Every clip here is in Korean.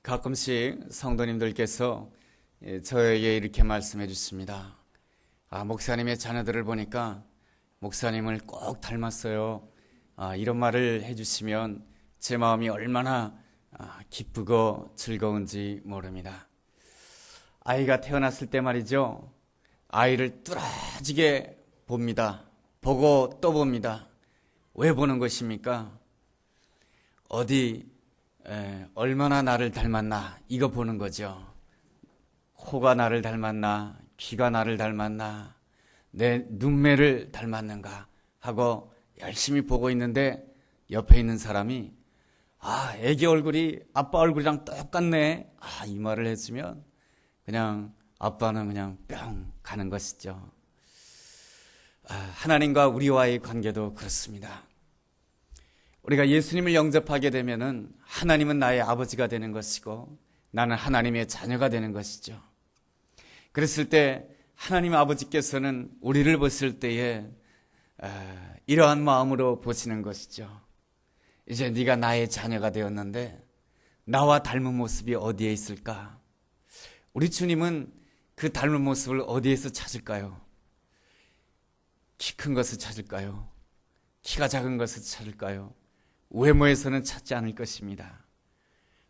가끔씩 성도님들께서 저에게 이렇게 말씀해 주십니다. 목사님의 자녀들을 보니까 목사님을 꼭 닮았어요. 이런 말을 해주시면 제 마음이 얼마나 기쁘고 즐거운지 모릅니다. 아이가 태어났을 때 말이죠. 아이를 뚫어지게 봅니다. 보고 또 봅니다. 왜 보는 것입니까? 얼마나 나를 닮았나 이거 보는 거죠. 코가 나를 닮았나, 귀가 나를 닮았나, 내 눈매를 닮았는가 하고 열심히 보고 있는데 옆에 있는 사람이 애기 얼굴이 아빠 얼굴이랑 똑같네 이 말을 했으면 그냥 아빠는 그냥 뿅 가는 것이죠. 하나님과 우리와의 관계도 그렇습니다. 우리가 예수님을 영접하게 되면은 하나님은 나의 아버지가 되는 것이고 나는 하나님의 자녀가 되는 것이죠. 그랬을 때 하나님 아버지께서는 우리를 보실 때에 이러한 마음으로 보시는 것이죠. 이제 네가 나의 자녀가 되었는데 나와 닮은 모습이 어디에 있을까? 우리 주님은 그 닮은 모습을 어디에서 찾을까요? 키 큰 것을 찾을까요? 키가 작은 것을 찾을까요? 외모에서는 찾지 않을 것입니다.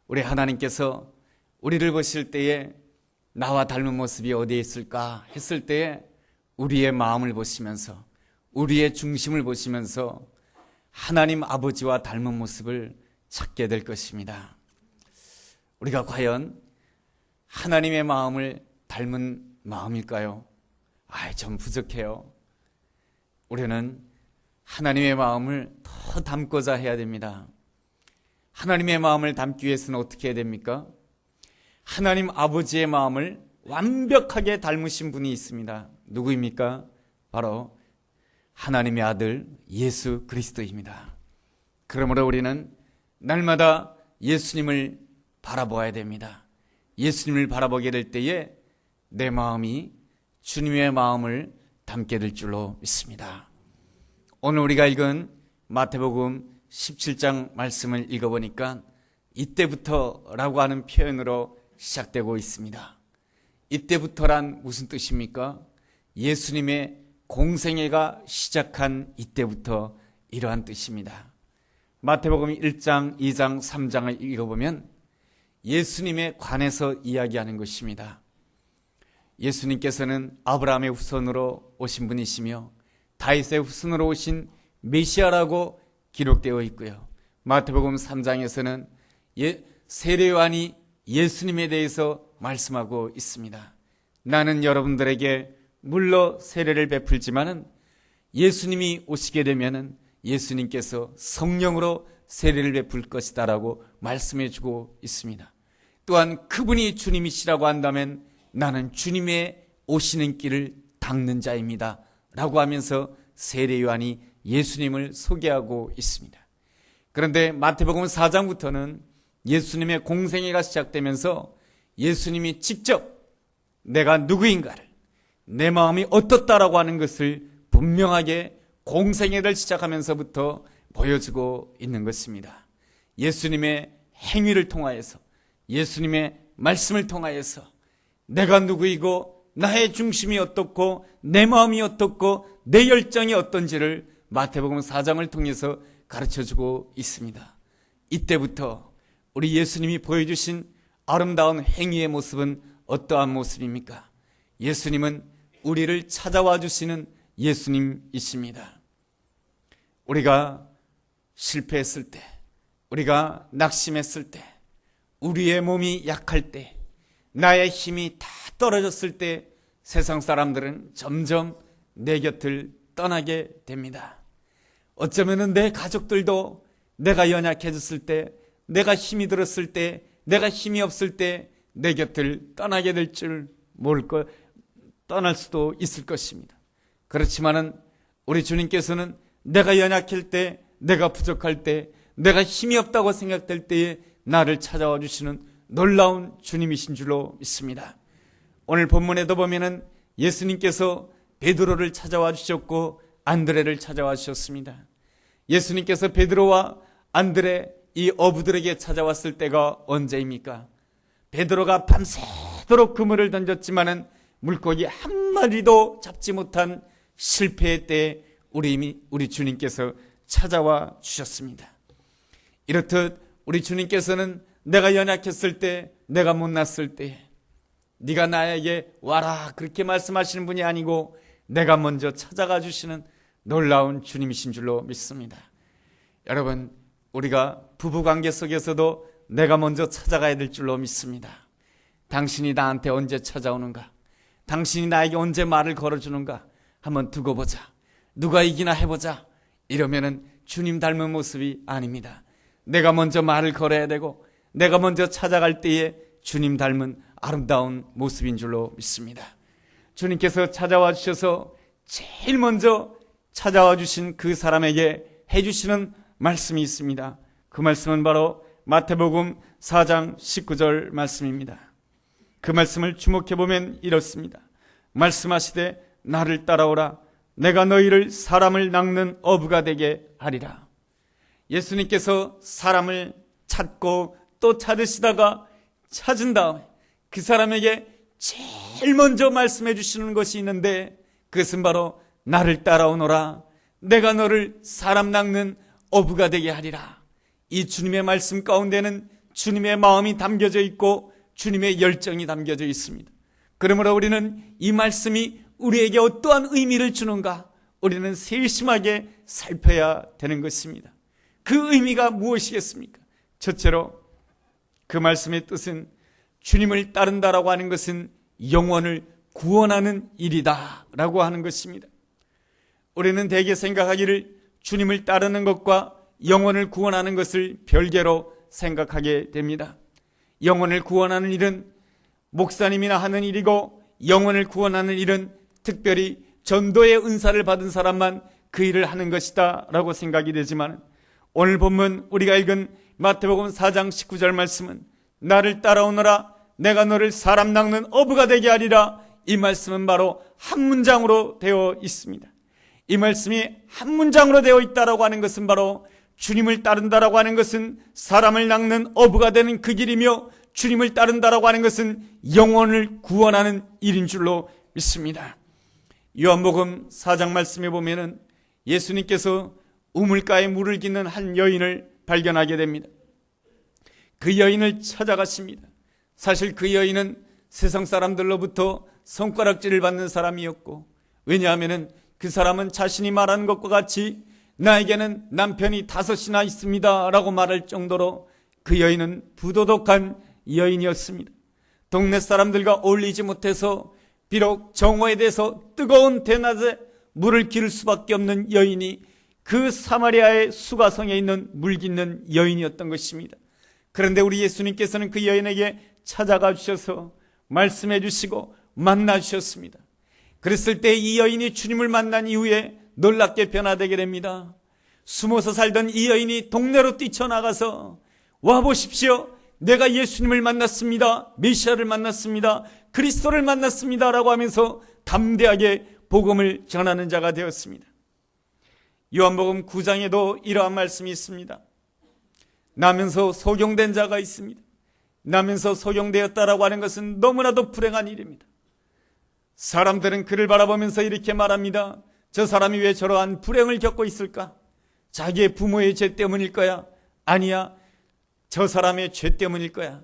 우리 하나님께서 우리를 보실 때에 나와 닮은 모습이 어디에 있을까 했을 때에 우리의 마음을 보시면서 우리의 중심을 보시면서 하나님 아버지와 닮은 모습을 찾게 될 것입니다. 우리가 과연 하나님의 마음을 닮은 마음일까요? 좀 부족해요. 우리는 하나님의 마음을 더 담고자 해야 됩니다. 하나님의 마음을 담기 위해서는 어떻게 해야 됩니까? 하나님 아버지의 마음을 완벽하게 닮으신 분이 있습니다. 누구입니까? 바로 하나님의 아들 예수 그리스도입니다. 그러므로 우리는 날마다 예수님을 바라보아야 됩니다. 예수님을 바라보게 될 때에 내 마음이 주님의 마음을 담게 될 줄로 믿습니다. 오늘 우리가 읽은 마태복음 17장 말씀을 읽어보니까 이때부터라고 하는 표현으로 시작되고 있습니다. 이때부터란 무슨 뜻입니까? 예수님의 공생애가 시작한 이때부터 이러한 뜻입니다. 마태복음 1장, 2장, 3장을 읽어보면 예수님에 관해서 이야기하는 것입니다. 예수님께서는 아브라함의 후손으로 오신 분이시며 다윗의 후손으로 오신 메시아라고 기록되어 있고요. 마태복음 3장에서는 세례 요한이 예수님에 대해서 말씀하고 있습니다. 나는 여러분들에게 물로 세례를 베풀지만은 예수님이 오시게 되면은 예수님께서 성령으로 세례를 베풀 것이다라고 말씀해 주고 있습니다. 또한 그분이 주님이시라고 한다면 나는 주님의 오시는 길을 닦는 자입니다 라고 하면서 세례 요한이 예수님을 소개하고 있습니다. 그런데 마태복음 4장부터는 예수님의 공생애가 시작되면서 예수님이 직접 내가 누구인가를, 내 마음이 어떻다라고 하는 것을 분명하게 공생애를 시작하면서부터 보여주고 있는 것입니다. 예수님의 행위를 통하여서, 예수님의 말씀을 통하여서 내가 누구이고 나의 중심이 어떻고 내 마음이 어떻고 내 열정이 어떤지를 마태복음 4장을 통해서 가르쳐주고 있습니다. 이때부터 우리 예수님이 보여주신 아름다운 행위의 모습은 어떠한 모습입니까? 예수님은 우리를 찾아와 주시는 예수님이십니다. 우리가 실패했을 때, 우리가 낙심했을 때, 우리의 몸이 약할 때, 나의 힘이 다 떨어졌을 때 세상 사람들은 점점 내 곁을 떠나게 됩니다. 어쩌면은 내 가족들도 내가 연약해졌을 때, 내가 힘이 들었을 때, 내가 힘이 없을 때 내 곁을 떠나게 될 줄 모를 것, 떠날 수도 있을 것입니다. 그렇지만은 우리 주님께서는 내가 연약할 때, 내가 부족할 때, 내가 힘이 없다고 생각될 때에 나를 찾아와 주시는 놀라운 주님이신 줄로 믿습니다. 오늘 본문에도 보면은 예수님께서 베드로를 찾아와 주셨고 안드레를 찾아와 주셨습니다. 예수님께서 베드로와 안드레 이 어부들에게 찾아왔을 때가 언제입니까? 베드로가 밤새도록 그물을 던졌지만은 물고기 한 마리도 잡지 못한 실패의 때에 우리 주님께서 찾아와 주셨습니다. 이렇듯 우리 주님께서는 내가 연약했을 때, 내가 못났을 때 네가 나에게 와라 그렇게 말씀하시는 분이 아니고 내가 먼저 찾아가 주시는 놀라운 주님이신 줄로 믿습니다. 여러분, 우리가 부부관계 속에서도 내가 먼저 찾아가야 될 줄로 믿습니다. 당신이 나한테 언제 찾아오는가? 당신이 나에게 언제 말을 걸어주는가? 한번 두고 보자. 누가 이기나 해보자. 이러면은 주님 닮은 모습이 아닙니다. 내가 먼저 말을 걸어야 되고 내가 먼저 찾아갈 때에 주님 닮은 아름다운 모습인 줄로 믿습니다. 주님께서 찾아와 주셔서 제일 먼저 찾아와 주신 그 사람에게 해주시는 말씀이 있습니다. 그 말씀은 바로 마태복음 4장 19절 말씀입니다. 그 말씀을 주목해보면 이렇습니다. 말씀하시되 나를 따라오라. 내가 너희를 사람을 낚는 어부가 되게 하리라. 예수님께서 사람을 찾고 또 찾으시다가 찾은 다음에 그 사람에게 제일 먼저 말씀해 주시는 것이 있는데 그것은 바로 나를 따라오너라. 내가 너를 사람 낚는 어부가 되게 하리라. 이 주님의 말씀 가운데는 주님의 마음이 담겨져 있고 주님의 열정이 담겨져 있습니다. 그러므로 우리는 이 말씀이 우리에게 어떠한 의미를 주는가 우리는 세심하게 살펴야 되는 것입니다. 그 의미가 무엇이겠습니까? 첫째로 그 말씀의 뜻은 주님을 따른다라고 하는 것은 영혼을 구원하는 일이다 라고 하는 것입니다. 우리는 대개 생각하기를 주님을 따르는 것과 영혼을 구원하는 것을 별개로 생각하게 됩니다. 영혼을 구원하는 일은 목사님이나 하는 일이고 영혼을 구원하는 일은 특별히 전도의 은사를 받은 사람만 그 일을 하는 것이다 라고 생각이 되지만 오늘 본문 우리가 읽은 마태복음 4장 19절 말씀은 나를 따라오너라 내가 너를 사람 낚는 어부가 되게 하리라. 이 말씀은 바로 한 문장으로 되어 있습니다. 이 말씀이 한 문장으로 되어 있다라고 하는 것은 바로 주님을 따른다라고 하는 것은 사람을 낚는 어부가 되는 그 길이며 주님을 따른다라고 하는 것은 영혼을 구원하는 일인 줄로 믿습니다. 요한복음 4장 말씀에 보면은 예수님께서 우물가에 물을 깃는 한 여인을 발견하게 됩니다. 그 여인을 찾아가십니다. 사실 그 여인은 세상 사람들로부터 손가락질을 받는 사람이었고 왜냐하면 그 사람은 자신이 말하는 것과 같이 나에게는 남편이 5이나 있습니다 라고 말할 정도로 그 여인은 부도덕한 여인이었습니다. 동네 사람들과 어울리지 못해서 비록 정오에 대해서 뜨거운 대낮에 물을 기를 수밖에 없는 여인이 그 사마리아의 수가성에 있는 물 깃는 여인이었던 것입니다. 그런데 우리 예수님께서는 그 여인에게 찾아가 주셔서 말씀해 주시고 만나 주셨습니다. 그랬을 때 이 여인이 주님을 만난 이후에 놀랍게 변화되게 됩니다. 숨어서 살던 이 여인이 동네로 뛰쳐나가서 와 보십시오. 내가 예수님을 만났습니다. 메시아를 만났습니다. 그리스도를 만났습니다 라고 하면서 담대하게 복음을 전하는 자가 되었습니다. 요한복음 9장에도 이러한 말씀이 있습니다. 나면서 소경된 자가 있습니다. 나면서 소경되었다라고 하는 것은 너무나도 불행한 일입니다. 사람들은 그를 바라보면서 이렇게 말합니다. 저 사람이 왜 저러한 불행을 겪고 있을까? 자기의 부모의 죄 때문일 거야? 아니야. 저 사람의 죄 때문일 거야.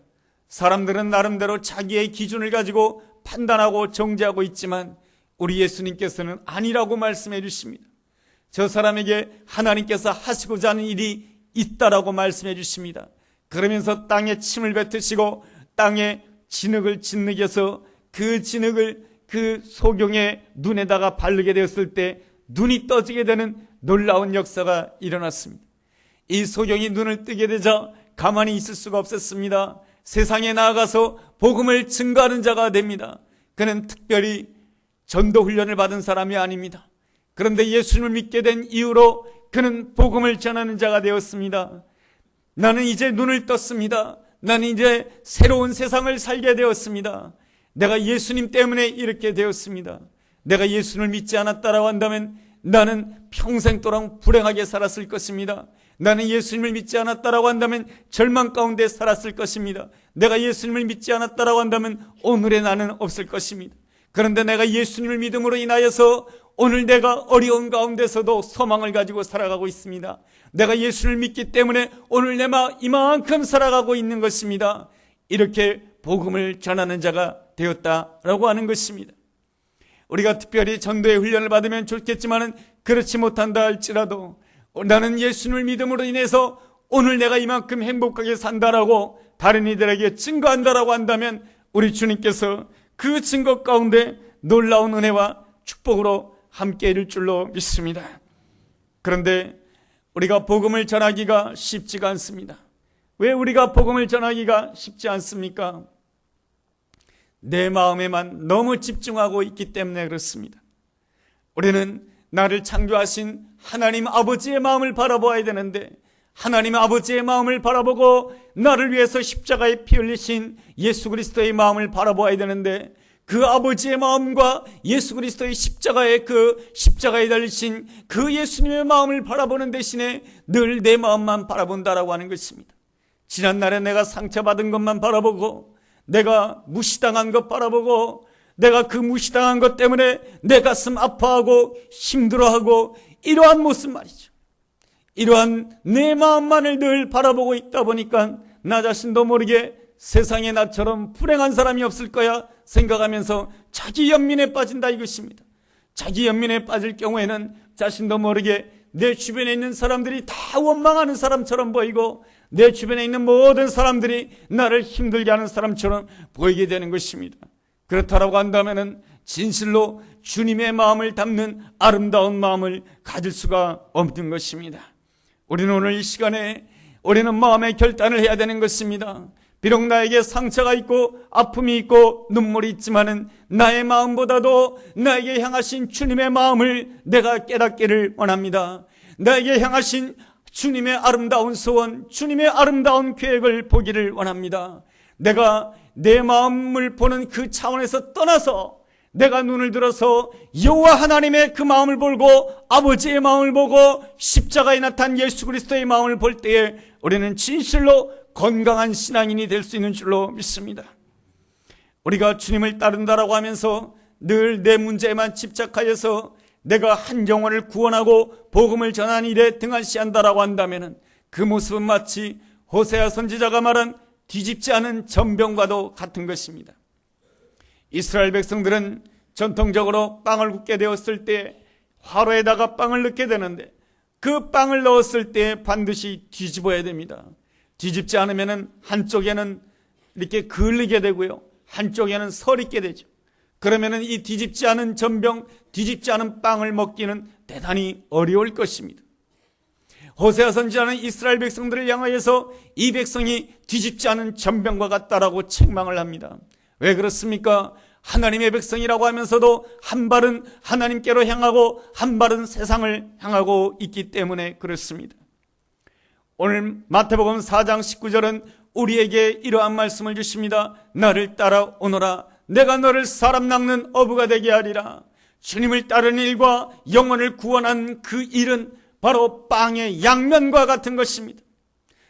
사람들은 나름대로 자기의 기준을 가지고 판단하고 정죄하고 있지만 우리 예수님께서는 아니라고 말씀해 주십니다. 저 사람에게 하나님께서 하시고자 하는 일이 있다라고 말씀해 주십니다. 그러면서 땅에 침을 뱉으시고 땅에 진흙을 짓누겨서 그 진흙을 그 소경의 눈에다가 바르게 되었을 때 눈이 떠지게 되는 놀라운 역사가 일어났습니다. 이 소경이 눈을 뜨게 되자 가만히 있을 수가 없었습니다. 세상에 나아가서 복음을 증거하는 자가 됩니다. 그는 특별히 전도 훈련을 받은 사람이 아닙니다. 그런데 예수님을 믿게 된 이후로 그는 복음을 전하는 자가 되었습니다. 나는 이제 눈을 떴습니다. 나는 이제 새로운 세상을 살게 되었습니다. 내가 예수님 때문에 이렇게 되었습니다. 내가 예수님을 믿지 않았다라고 한다면 나는 평생 동안 불행하게 살았을 것입니다. 나는 예수님을 믿지 않았다라고 한다면 절망 가운데 살았을 것입니다. 내가 예수님을 믿지 않았다라고 한다면 오늘의 나는 없을 것입니다. 그런데 내가 예수님을 믿음으로 인하여서 오늘 내가 어려운 가운데서도 소망을 가지고 살아가고 있습니다. 내가 예수를 믿기 때문에 오늘 내가 이만큼 살아가고 있는 것입니다. 이렇게 복음을 전하는 자가 되었다라고 하는 것입니다. 우리가 특별히 전도의 훈련을 받으면 좋겠지만은 그렇지 못한다 할지라도 나는 예수님을 믿음으로 인해서 오늘 내가 이만큼 행복하게 산다라고 다른 이들에게 증거한다라고 한다면 우리 주님께서 그 증거 가운데 놀라운 은혜와 축복으로 함께 이룰 줄로 믿습니다. 그런데 우리가 복음을 전하기가 쉽지가 않습니다. 왜 우리가 복음을 전하기가 쉽지 않습니까? 내 마음에만 너무 집중하고 있기 때문에 그렇습니다. 우리는 나를 창조하신 하나님 아버지의 마음을 바라보아야 되는데 하나님 아버지의 마음을 바라보고 나를 위해서 십자가에 피 흘리신 예수 그리스도의 마음을 바라보아야 되는데 그 아버지의 마음과 예수 그리스도의 십자가에 달리신 그 예수님의 마음을 바라보는 대신에 늘 내 마음만 바라본다라고 하는 것입니다. 지난날에 내가 상처받은 것만 바라보고 내가 무시당한 것 바라보고 내가 그 무시당한 것 때문에 내 가슴 아파하고 힘들어하고 이러한 모습 말이죠. 이러한 내 마음만을 늘 바라보고 있다 보니까 나 자신도 모르게 세상에 나처럼 불행한 사람이 없을 거야 생각하면서 자기 연민에 빠진다 이것입니다. 자기 연민에 빠질 경우에는 자신도 모르게 내 주변에 있는 사람들이 다 원망하는 사람처럼 보이고 내 주변에 있는 모든 사람들이 나를 힘들게 하는 사람처럼 보이게 되는 것입니다. 그렇다라고 한다면은 진실로 주님의 마음을 담는 아름다운 마음을 가질 수가 없는 것입니다. 우리는 오늘 이 시간에 우리는 마음의 결단을 해야 되는 것입니다. 비록 나에게 상처가 있고 아픔이 있고 눈물이 있지만은 나의 마음보다도 나에게 향하신 주님의 마음을 내가 깨닫기를 원합니다. 나에게 향하신 주님의 아름다운 소원, 주님의 아름다운 계획을 보기를 원합니다. 내가 내 마음을 보는 그 차원에서 떠나서 내가 눈을 들어서 여호와 하나님의 그 마음을 보고 아버지의 마음을 보고 십자가에 나타난 예수 그리스도의 마음을 볼 때에 우리는 진실로 건강한 신앙인이 될 수 있는 줄로 믿습니다. 우리가 주님을 따른다라고 하면서 늘 내 문제에만 집착하여서 내가 한 영혼을 구원하고 복음을 전하는 일에 등한시한다라고 한다면 그 모습은 마치 호세아 선지자가 말한 뒤집지 않은 전병과도 같은 것입니다. 이스라엘 백성들은 전통적으로 빵을 굽게 되었을 때 화로에다가 빵을 넣게 되는데 그 빵을 넣었을 때 반드시 뒤집어야 됩니다. 뒤집지 않으면 한쪽에는 이렇게 그을리게 되고요, 한쪽에는 설익게 되죠. 그러면 이 뒤집지 않은 전병, 뒤집지 않은 빵을 먹기는 대단히 어려울 것입니다. 호세아 선지자는 이스라엘 백성들을 향하여서 이 백성이 뒤집지 않은 전병과 같다라고 책망을 합니다. 왜 그렇습니까? 하나님의 백성이라고 하면서도 한 발은 하나님께로 향하고 한 발은 세상을 향하고 있기 때문에 그렇습니다. 오늘 마태복음 4장 19절은 우리에게 이러한 말씀을 주십니다. 나를 따라오너라. 내가 너를 사람 낚는 어부가 되게 하리라. 주님을 따르는 일과 영혼을 구원한 그 일은 바로 빵의 양면과 같은 것입니다.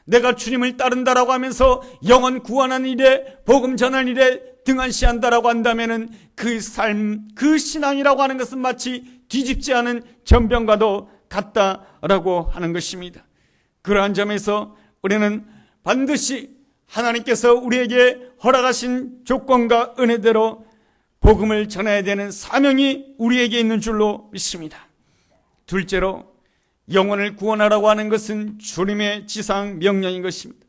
내가 주님을 따른다라고 하면서 영혼 구원하는 일에, 복음 전하는 일에 등한시한다라고 한다면은 그 삶, 그 신앙이라고 하는 것은 마치 뒤집지 않은 전병과도 같다라고 하는 것입니다. 그러한 점에서 우리는 반드시 하나님께서 우리에게 허락하신 조건과 은혜대로 복음을 전해야 되는 사명이 우리에게 있는 줄로 믿습니다. 둘째로, 영혼을 구원하라고 하는 것은 주님의 지상 명령인 것입니다.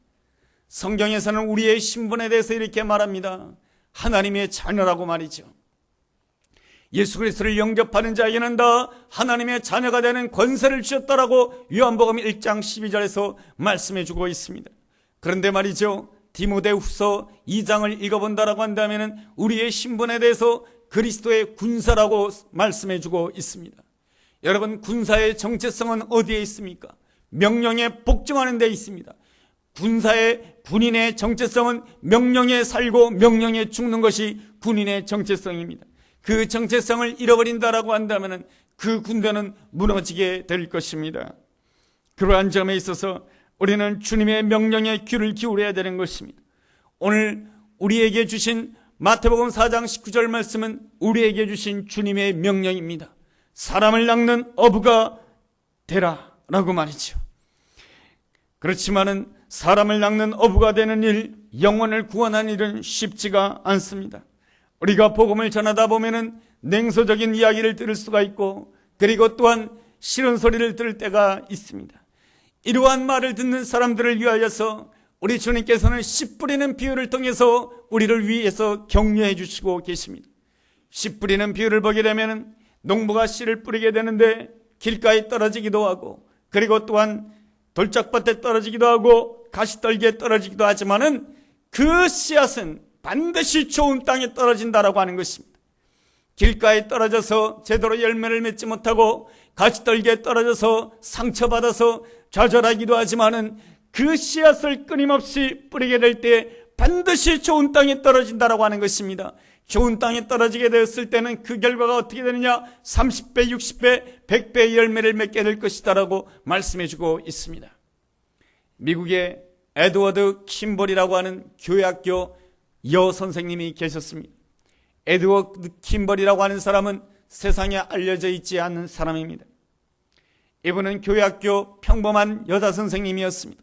성경에서는 우리의 신분에 대해서 이렇게 말합니다. 하나님의 자녀라고 말이죠. 예수 그리스도를 영접하는 자에게는 다 하나님의 자녀가 되는 권세를 주셨다라고 요한복음 1장 12절에서 말씀해 주고 있습니다. 그런데 말이죠, 디모데후서 2장을 읽어본다라고 한다면 우리의 신분에 대해서 그리스도의 군사라고 말씀해 주고 있습니다. 여러분, 군사의 정체성은 어디에 있습니까? 명령에 복종하는 데 있습니다. 군인의 정체성은 명령에 살고 명령에 죽는 것이 군인의 정체성입니다. 그 정체성을 잃어버린다라고 한다면 그 군대는 무너지게 될 것입니다. 그러한 점에 있어서 우리는 주님의 명령에 귀를 기울여야 되는 것입니다. 오늘 우리에게 주신 마태복음 4장 19절 말씀은 우리에게 주신 주님의 명령입니다. 사람을 낚는 어부가 되라 라고 말이죠. 그렇지만은 사람을 낚는 어부가 되는 일, 영혼을 구원하는 일은 쉽지가 않습니다. 우리가 복음을 전하다 보면은 냉소적인 이야기를 들을 수가 있고, 그리고 또한 싫은 소리를 들을 때가 있습니다. 이러한 말을 듣는 사람들을 위하여서 우리 주님께서는 씨 뿌리는 비유를 통해서 우리를 위해서 격려해 주시고 계십니다. 씨 뿌리는 비유를 보게 되면 농부가 씨를 뿌리게 되는데 길가에 떨어지기도 하고, 그리고 또한 돌짝밭에 떨어지기도 하고 가시떨기에 떨어지기도 하지만은 그 씨앗은 반드시 좋은 땅에 떨어진다라고 하는 것입니다. 길가에 떨어져서 제대로 열매를 맺지 못하고 가시떨기에 떨어져서 상처받아서 좌절하기도 하지만은 그 씨앗을 끊임없이 뿌리게 될 때 반드시 좋은 땅에 떨어진다라고 하는 것입니다. 좋은 땅에 떨어지게 되었을 때는 그 결과가 어떻게 되느냐? 30배, 60배, 100배의 열매를 맺게 될 것이다라고 말씀해 주고 있습니다. 미국의 에드워드 킴벌이라고 하는 교회학교 여선생님이 계셨습니다. 에드워드 킴벌이라고 하는 사람은 세상에 알려져 있지 않는 사람입니다. 이분은 교회학교 평범한 여자 선생님이었습니다.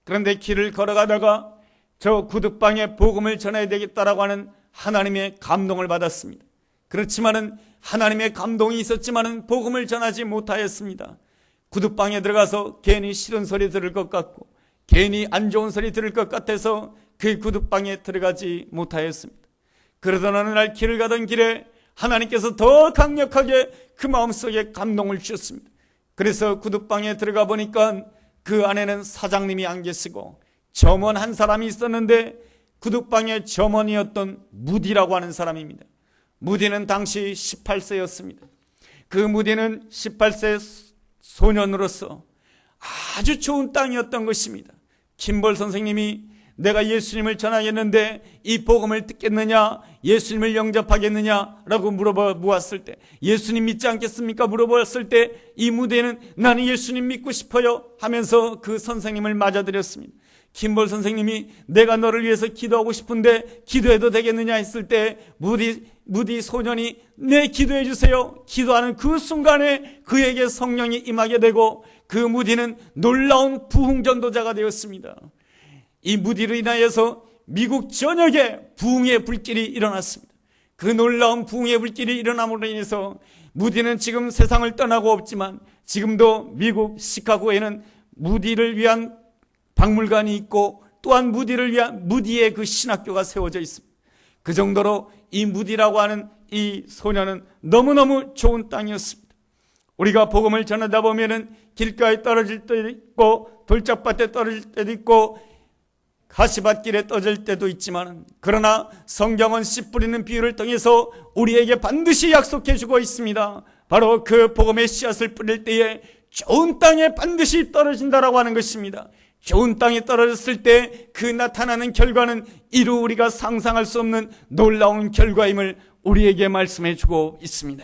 그런데 길을 걸어가다가 저 구두방에 복음을 전해야 되겠다라고 하는 하나님의 감동을 받았습니다. 그렇지만은 하나님의 감동이 있었지만은 복음을 전하지 못하였습니다. 구두방에 들어가서 괜히 싫은 소리 들을 것 같고 괜히 안 좋은 소리 들을 것 같아서 그 구두방에 들어가지 못하였습니다. 그러던 어느 날 길을 가던 길에 하나님께서 더 강력하게 그 마음속에 감동을 주셨습니다. 그래서 구두방에 들어가 보니까 그 안에는 사장님이 안 계시고 점원 한 사람이 있었는데 구두방의 점원이었던 무디라고 하는 사람입니다. 무디는 당시 18세였습니다. 그 무디는 18세 소년으로서 아주 좋은 땅이었던 것입니다. 킴벌 선생님이 내가 예수님을 전하겠는데 이 복음을 듣겠느냐, 예수님을 영접하겠느냐라고 물어보았을 때, 예수님 믿지 않겠습니까? 물어보았을 때 이 무대는 나는 예수님 믿고 싶어요 하면서 그 선생님을 맞아들였습니다. 킴벌 선생님이 내가 너를 위해서 기도하고 싶은데 기도해도 되겠느냐 했을 때 무디 소년이 네, 기도해 주세요. 기도하는 그 순간에 그에게 성령이 임하게 되고 그 무디는 놀라운 부흥전도자가 되었습니다. 이 무디로 인하여서 미국 전역에 부흥의 불길이 일어났습니다. 그 놀라운 부흥의 불길이 일어남으로 인해서 무디는 지금 세상을 떠나고 없지만 지금도 미국 시카고에는 무디를 위한 박물관이 있고 또한 무디를 위한 무디의 그 신학교가 세워져 있습니다. 그 정도로 이 무디라고 하는 이 소녀는 너무너무 좋은 땅이었습니다. 우리가 복음을 전하다 보면은 길가에 떨어질 때도 있고 돌짝밭에 떨어질 때도 있고 가시밭길에 떨어질 때도 있지만, 그러나 성경은 씨 뿌리는 비유를 통해서 우리에게 반드시 약속해 주고 있습니다. 바로 그 복음의 씨앗을 뿌릴 때에 좋은 땅에 반드시 떨어진다라고 하는 것입니다. 좋은 땅에 떨어졌을 때 그 나타나는 결과는 이루 우리가 상상할 수 없는 놀라운 결과임을 우리에게 말씀해 주고 있습니다.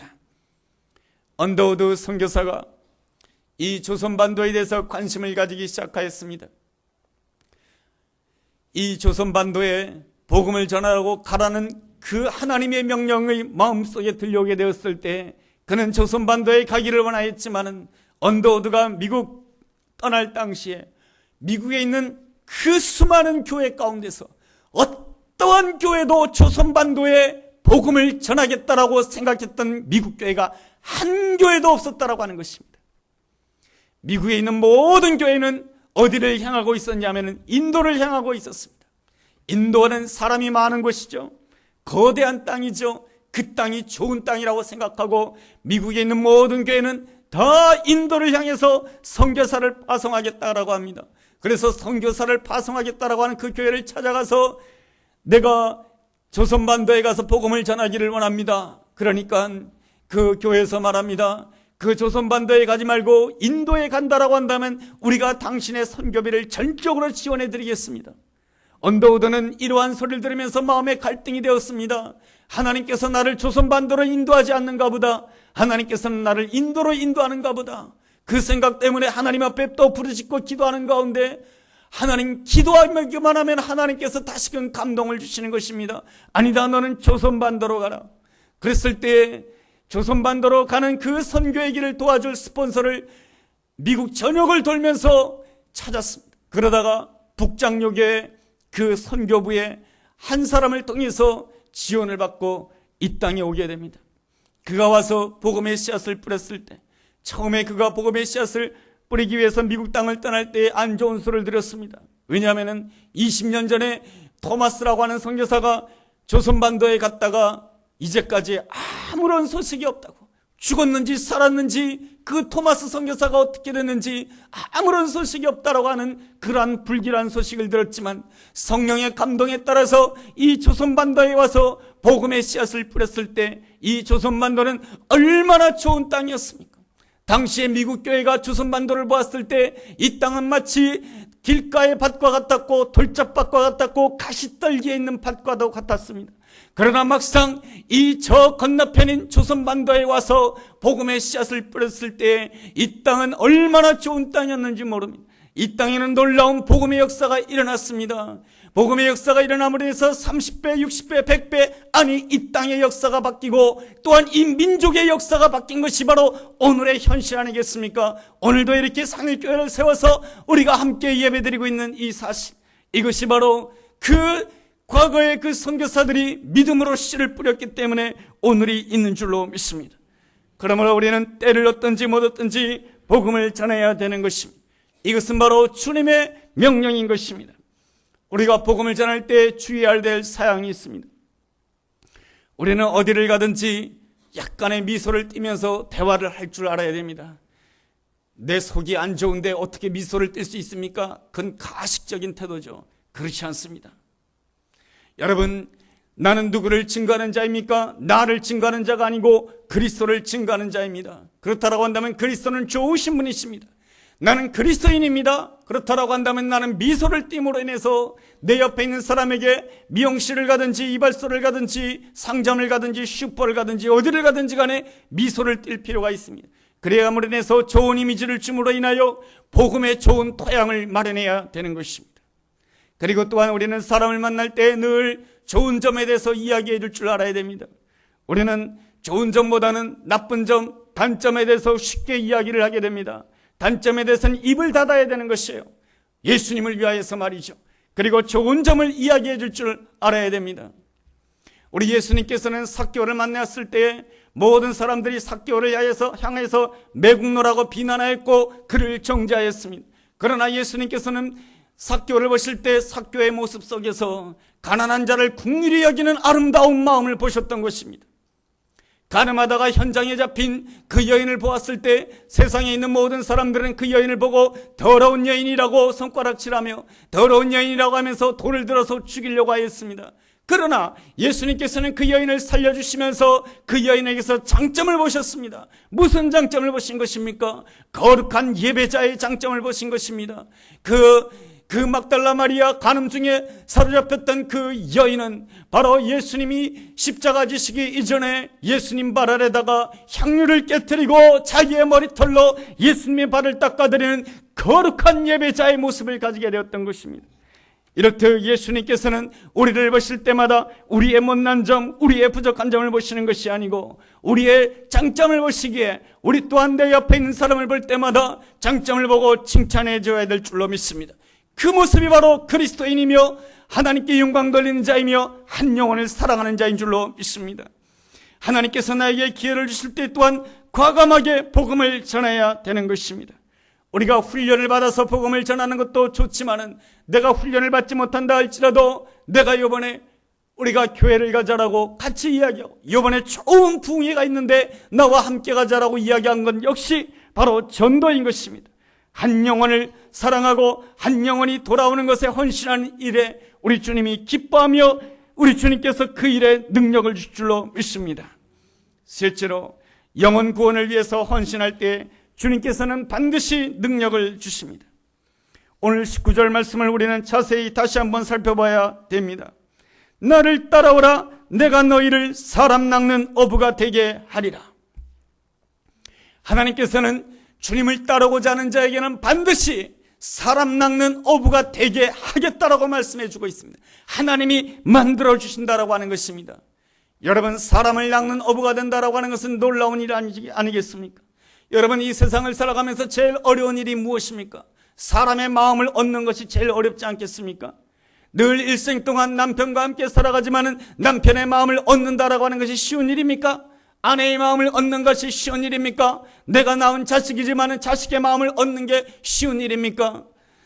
언더우드 선교사가 이 조선반도에 대해서 관심을 가지기 시작하였습니다. 이 조선반도에 복음을 전하라고 가라는 그 하나님의 명령의 마음속에 들려오게 되었을 때 그는 조선반도에 가기를 원하였지만은 언더우드가 미국 떠날 당시에 미국에 있는 그 수많은 교회 가운데서 어떠한 교회도 조선반도에 복음을 전하겠다라고 생각했던 미국 교회가 한 교회도 없었다라고 하는 것입니다. 미국에 있는 모든 교회는 어디를 향하고 있었냐면 인도를 향하고 있었습니다. 인도는 사람이 많은 곳이죠. 거대한 땅이죠. 그 땅이 좋은 땅이라고 생각하고 미국에 있는 모든 교회는 다 인도를 향해서 선교사를 파송하겠다라고 합니다. 그래서 선교사를 파송하겠다라고 하는 그 교회를 찾아가서 내가 조선반도에 가서 복음을 전하기를 원합니다. 그러니까 그 교회에서 말합니다. 그 조선반도에 가지 말고 인도에 간다라고 한다면 우리가 당신의 선교비를 전적으로 지원해 드리겠습니다. 언더우드는 이러한 소리를 들으면서 마음에 갈등이 되었습니다. 하나님께서 나를 조선반도로 인도하지 않는가 보다. 하나님께서는 나를 인도로 인도하는가 보다. 그 생각 때문에 하나님 앞에 또 부르짖고 기도하는 가운데 하나님 기도하기만 하면 하나님께서 다시금 감동을 주시는 것입니다. 아니다, 너는 조선반도로 가라. 그랬을 때 조선반도로 가는 그 선교의 길을 도와줄 스폰서를 미국 전역을 돌면서 찾았습니다. 그러다가 북장로교회 그 선교부의 한 사람을 통해서 지원을 받고 이 땅에 오게 됩니다. 그가 와서 복음의 씨앗을 뿌렸을 때, 처음에 그가 복음의 씨앗을 뿌리기 위해서 미국 땅을 떠날 때 안 좋은 소리를 들었습니다. 왜냐하면 20년 전에 토마스라고 하는 선교사가 조선반도에 갔다가 이제까지 아무런 소식이 없다고, 죽었는지 살았는지 그 토마스 선교사가 어떻게 됐는지 아무런 소식이 없다라고 하는 그러한 불길한 소식을 들었지만, 성령의 감동에 따라서 이 조선반도에 와서 복음의 씨앗을 뿌렸을 때 이 조선반도는 얼마나 좋은 땅이었습니까? 당시에 미국 교회가 조선반도를 보았을 때 이 땅은 마치 길가의 밭과 같았고 돌짝밭과 같았고 가시떨기에 있는 밭과도 같았습니다. 그러나 막상 이 저 건너편인 조선반도에 와서 복음의 씨앗을 뿌렸을 때 이 땅은 얼마나 좋은 땅이었는지 모릅니다. 이 땅에는 놀라운 복음의 역사가 일어났습니다. 복음의 역사가 일어남으로 해서 30배, 60배, 100배, 아니 이 땅의 역사가 바뀌고 또한 이 민족의 역사가 바뀐 것이 바로 오늘의 현실 아니겠습니까? 오늘도 이렇게 상일교회를 세워서 우리가 함께 예배드리고 있는 이 사실, 이것이 바로 그 과거의 그 선교사들이 믿음으로 씨를 뿌렸기 때문에 오늘이 있는 줄로 믿습니다. 그러므로 우리는 때를 얻든지 못 얻든지 복음을 전해야 되는 것입니다. 이것은 바로 주님의 명령인 것입니다. 우리가 복음을 전할 때 주의해야 될 사항이 있습니다. 우리는 어디를 가든지 약간의 미소를 띠면서 대화를 할 줄 알아야 됩니다. 내 속이 안 좋은데 어떻게 미소를 띌 수 있습니까? 그건 가식적인 태도죠. 그렇지 않습니다. 여러분, 나는 누구를 증거하는 자입니까? 나를 증거하는 자가 아니고 그리스도를 증거하는 자입니다. 그렇다고 한다면 그리스도는 좋으신 분이십니다. 나는 그리스도인입니다. 그렇다고 한다면 나는 미소를 띠므로 인해서 내 옆에 있는 사람에게 미용실을 가든지 이발소를 가든지 상점을 가든지 슈퍼를 가든지 어디를 가든지 간에 미소를 띌 필요가 있습니다. 그래야함으로 인해서 좋은 이미지를 줌으로 인하여 복음의 좋은 토양을 마련해야 되는 것입니다. 그리고 또한 우리는 사람을 만날 때 늘 좋은 점에 대해서 이야기해 줄 줄 알아야 됩니다. 우리는 좋은 점보다는 나쁜 점, 단점에 대해서 쉽게 이야기를 하게 됩니다. 단점에 대해서는 입을 닫아야 되는 것이에요. 예수님을 위하여서 말이죠. 그리고 좋은 점을 이야기해 줄 줄 알아야 됩니다. 우리 예수님께서는 삭개오를 만났을 때 모든 사람들이 삭개오를 향해서 매국노라고 비난하였고 그를 정죄하였습니다. 그러나 예수님께서는 삭개오를 보실 때 삭개오의 모습 속에서 가난한 자를 긍휼히 여기는 아름다운 마음을 보셨던 것입니다. 가늠하다가 현장에 잡힌 그 여인을 보았을 때 세상에 있는 모든 사람들은 그 여인을 보고 더러운 여인이라고 손가락질하며 더러운 여인이라고 하면서 돌을 들어서 죽이려고 하였습니다. 그러나 예수님께서는 그 여인을 살려주시면서 그 여인에게서 장점을 보셨습니다. 무슨 장점을 보신 것입니까? 거룩한 예배자의 장점을 보신 것입니다. 그 막달라 마리아 간음 중에 사로잡혔던 그 여인은 바로 예수님이 십자가 지시기 이전에 예수님 발 아래다가 향유를 깨뜨리고 자기의 머리털로 예수님의 발을 닦아드리는 거룩한 예배자의 모습을 가지게 되었던 것입니다. 이렇듯 예수님께서는 우리를 보실 때마다 우리의 못난 점, 우리의 부족한 점을 보시는 것이 아니고 우리의 장점을 보시기에 우리 또한 내 옆에 있는 사람을 볼 때마다 장점을 보고 칭찬해 줘야 될 줄로 믿습니다. 그 모습이 바로 그리스도인이며 하나님께 영광 돌리는 자이며 한 영혼을 사랑하는 자인 줄로 믿습니다. 하나님께서 나에게 기회를 주실 때 또한 과감하게 복음을 전해야 되는 것입니다. 우리가 훈련을 받아서 복음을 전하는 것도 좋지만은 내가 훈련을 받지 못한다 할지라도 내가 이번에 우리가 교회를 가자라고 같이 이야기하고 이번에 좋은 부흥회가 있는데 나와 함께 가자라고 이야기한 건 역시 바로 전도인 것입니다. 한 영혼을 사랑하고 한 영혼이 돌아오는 것에 헌신하는 일에 우리 주님이 기뻐하며 우리 주님께서 그 일에 능력을 주실 줄로 믿습니다. 실제로 영혼 구원을 위해서 헌신할 때 주님께서는 반드시 능력을 주십니다. 오늘 19절 말씀을 우리는 자세히 다시 한번 살펴봐야 됩니다. 나를 따라오라, 내가 너희를 사람 낚는 어부가 되게 하리라. 하나님께서는 주님을 따르고자 하는 자에게는 반드시 사람 낚는 어부가 되게 하겠다라고 말씀해 주고 있습니다. 하나님이 만들어 주신다라고 하는 것입니다. 여러분, 사람을 낚는 어부가 된다라고 하는 것은 놀라운 일 아니겠습니까? 여러분, 이 세상을 살아가면서 제일 어려운 일이 무엇입니까? 사람의 마음을 얻는 것이 제일 어렵지 않겠습니까? 늘 일생 동안 남편과 함께 살아가지만은 남편의 마음을 얻는다라고 하는 것이 쉬운 일입니까? 아내의 마음을 얻는 것이 쉬운 일입니까? 내가 낳은 자식이지만은 자식의 마음을 얻는 게 쉬운 일입니까?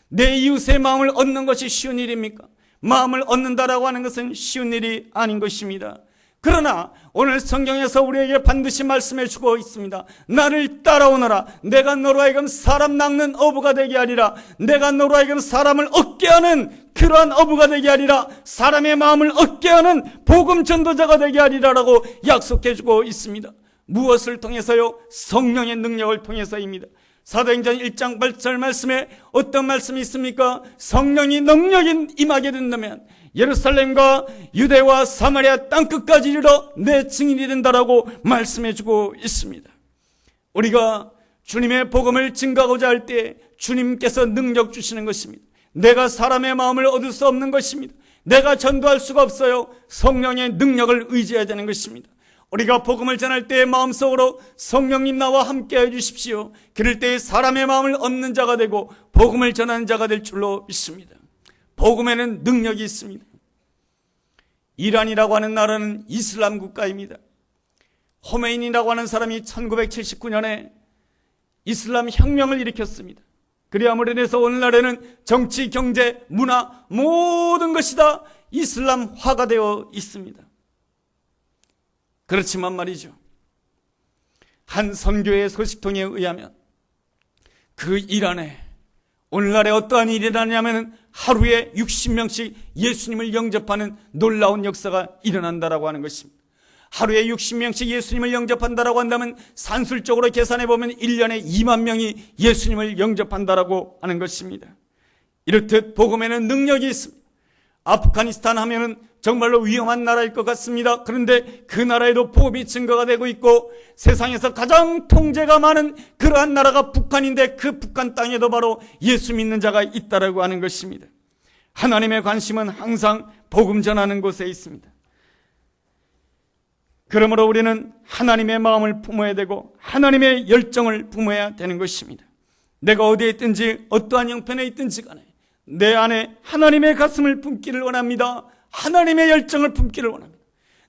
내 이웃의 마음을 얻는 것이 쉬운 일입니까? 마음을 얻는다라고 하는 것은 쉬운 일이 아닌 것입니다. 그러나 오늘 성경에서 우리에게 반드시 말씀해 주고 있습니다. 나를 따라오너라. 내가 너로 하여금 사람 낚는 어부가 되게 하리라. 내가 너로 하여금 사람을 얻게 하는 그러한 어부가 되게 하리라. 사람의 마음을 얻게 하는 복음 전도자가 되게 하리라라고 약속해 주고 있습니다. 무엇을 통해서요? 성령의 능력을 통해서입니다. 사도행전 1장 8절 말씀에 어떤 말씀이 있습니까? 성령이 능력이 임하게 된다면 예루살렘과 유대와 사마리아 땅끝까지 이르러 내 증인이 된다라고 말씀해 주고 있습니다. 우리가 주님의 복음을 증거하고자 할 때 주님께서 능력 주시는 것입니다. 내가 사람의 마음을 얻을 수 없는 것입니다. 내가 전도할 수가 없어요. 성령의 능력을 의지해야 되는 것입니다. 우리가 복음을 전할 때 마음속으로 성령님 나와 함께 해주십시오. 그럴 때 사람의 마음을 얻는 자가 되고 복음을 전하는 자가 될 줄로 믿습니다. 복음에는 능력이 있습니다. 이란이라고 하는 나라는 이슬람 국가입니다. 호메인이라고 하는 사람이 1979년에 이슬람 혁명을 일으켰습니다. 그리함으로 인해서 오늘날에는 정치, 경제, 문화 모든 것이 다 이슬람화가 되어 있습니다. 그렇지만 말이죠, 한 선교의 소식통에 의하면 그 이란에 오늘날에 어떠한 일이 일어나냐면 하루에 60명씩 예수님을 영접하는 놀라운 역사가 일어난다라고 하는 것입니다. 하루에 60명씩 예수님을 영접한다라고 한다면 산술적으로 계산해 보면 1년에 2만 명이 예수님을 영접한다라고 하는 것입니다. 이렇듯 복음에는 능력이 있습니다. 아프가니스탄 하면은 정말로 위험한 나라일 것 같습니다. 그런데 그 나라에도 복음이 증거가 되고 있고 세상에서 가장 통제가 많은 그러한 나라가 북한인데 그 북한 땅에도 바로 예수 믿는 자가 있다라고 하는 것입니다. 하나님의 관심은 항상 복음 전하는 곳에 있습니다. 그러므로 우리는 하나님의 마음을 품어야 되고 하나님의 열정을 품어야 되는 것입니다. 내가 어디에 있든지 어떠한 형편에 있든지 간에 내 안에 하나님의 가슴을 품기를 원합니다. 하나님의 열정을 품기를 원합니다.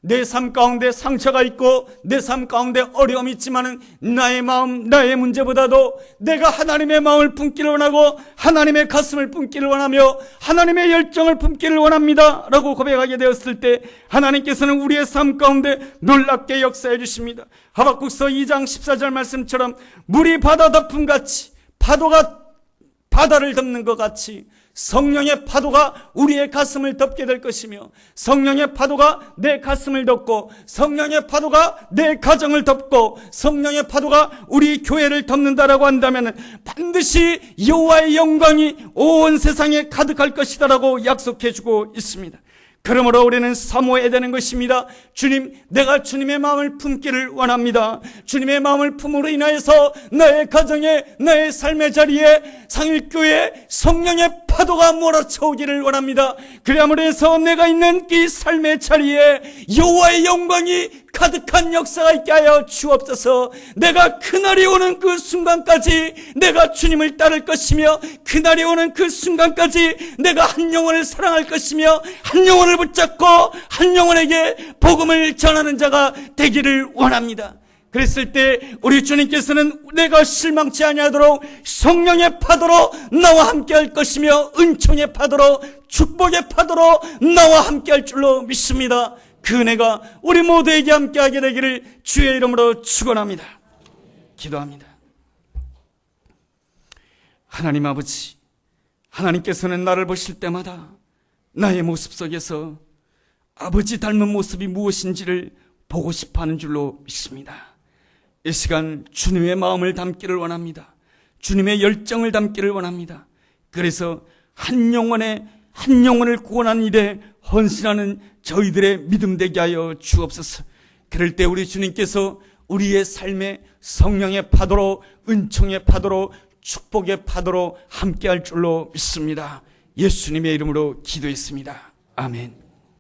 내 삶 가운데 상처가 있고 내 삶 가운데 어려움이 있지만은 나의 마음, 나의 문제보다도 내가 하나님의 마음을 품기를 원하고 하나님의 가슴을 품기를 원하며 하나님의 열정을 품기를 원합니다 라고 고백하게 되었을 때 하나님께서는 우리의 삶 가운데 놀랍게 역사해 주십니다. 하박국서 2장 14절 말씀처럼 물이 바다 덮음같이 파도가 바다를 덮는 것 같이 성령의 파도가 우리의 가슴을 덮게 될 것이며 성령의 파도가 내 가슴을 덮고 성령의 파도가 내 가정을 덮고 성령의 파도가 우리 교회를 덮는다라고 한다면 반드시 여호와의 영광이 온 세상에 가득할 것이다라고 약속해 주고 있습니다. 그러므로 우리는 사모해야 되는 것입니다. 주님, 내가 주님의 마음을 품기를 원합니다. 주님의 마음을 품으로 인하여서 나의 가정에, 나의 삶의 자리에 상일교회 성령의 파도가 몰아쳐오기를 원합니다. 그리함으로 해서 내가 있는 이 삶의 자리에 여호와의 영광이 가득한 역사가 있게 하여 주옵소서. 내가 그날이 오는 그 순간까지 내가 주님을 따를 것이며 그날이 오는 그 순간까지 내가 한 영혼을 사랑할 것이며 한 영혼을 붙잡고 한 영혼에게 복음을 전하는 자가 되기를 원합니다. 그랬을 때 우리 주님께서는 내가 실망치 아니하도록 성령의 파도로 나와 함께 할 것이며 은총의 파도로 축복의 파도로 나와 함께 할 줄로 믿습니다. 그 은혜가 우리 모두에게 함께하게 되기를 주의 이름으로 축원합니다. 기도합니다. 하나님 아버지, 하나님께서는 나를 보실 때마다 나의 모습 속에서 아버지 닮은 모습이 무엇인지를 보고 싶어하는 줄로 믿습니다. 이 시간 주님의 마음을 담기를 원합니다. 주님의 열정을 담기를 원합니다. 그래서 한 영혼을 구원하는 일에 헌신하는 저희들의 믿음 되게 하여 주옵소서. 그럴 때 우리 주님께서 우리의 삶에 성령의 파도로, 은총의 파도로, 축복의 파도로 함께할 줄로 믿습니다. 예수님의 이름으로 기도했습니다. 아멘.